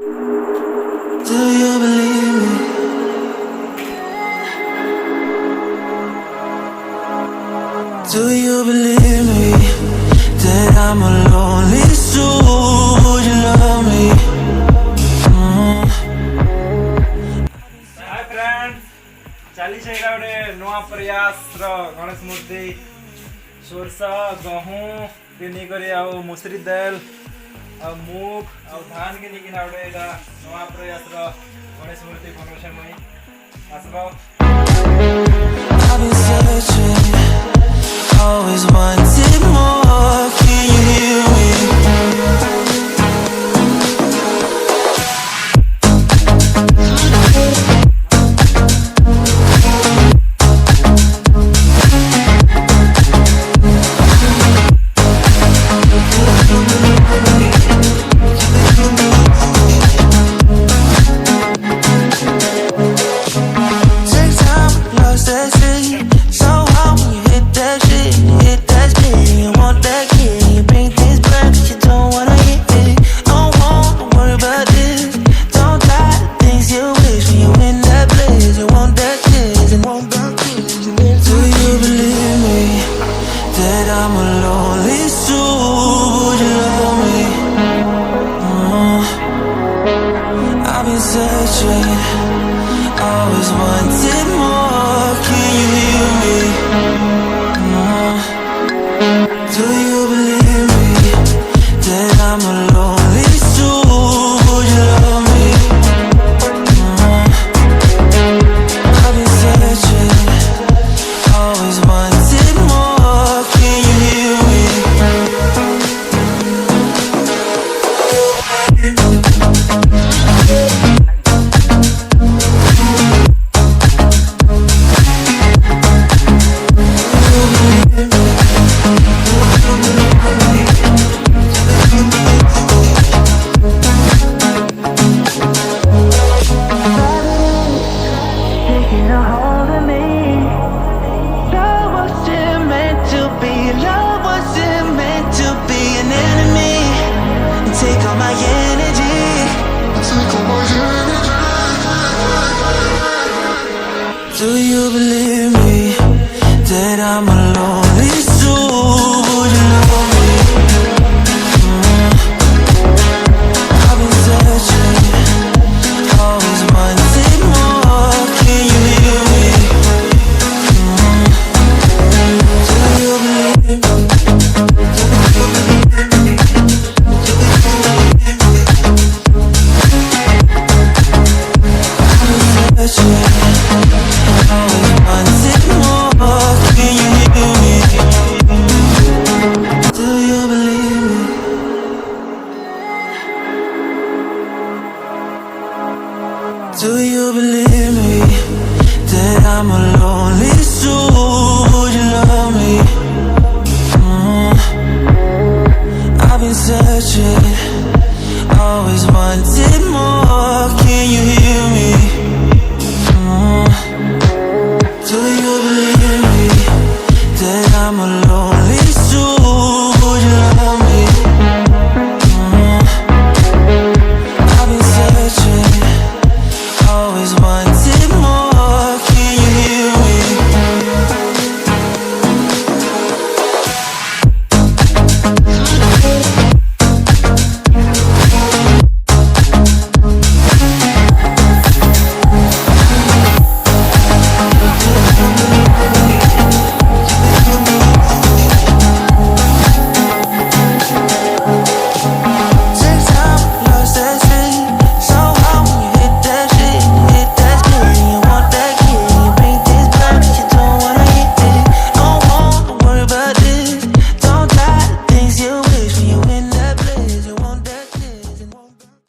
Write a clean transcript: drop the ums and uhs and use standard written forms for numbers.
Do you believe me? Do you believe me that I'm a lonely soul? Would you love me? Hi friends, चली से गोटे नुआ प्रयास गणेश मूर्ति source गहूँ के नहीं आउ मुसरी दाल आ मूग आ धान के नहीं गोटे नुआ प्रयास गणेश मूर्ति बनौछे मुई आसब। I've been searching, always wanted more. Can you hear me? Take time, lost that shit. So hard when you hit that shit. Hit that spin, you want that kid. You bring things back 'cause you don't wanna hit it. Don't wanna worry about this. Don't try the things you wish when you in that place. You want that kiss and want that kiss. Do you believe me that I'm a lonely soul? Would you love me? I've been searching, always wanted more. Can you hear me? Do you believe me that I'm a lonely soul? Would you love me? I've been searching, always wanted more. Can you hear me? Taking a hold of me. Love wasn't meant to be. Love wasn't meant to be an enemy. Take all my energy. Take all my energy. Do you believe me that I'm a lonely soul? Would you love me? I've been searching, always wanted more. Can you hear me? Do you believe me? Searching, always wanted more. Can you hear me? Do you believe me? Do you believe me that I'm a lonely soul? Would you love me? I've been searching, always wanted more. Can you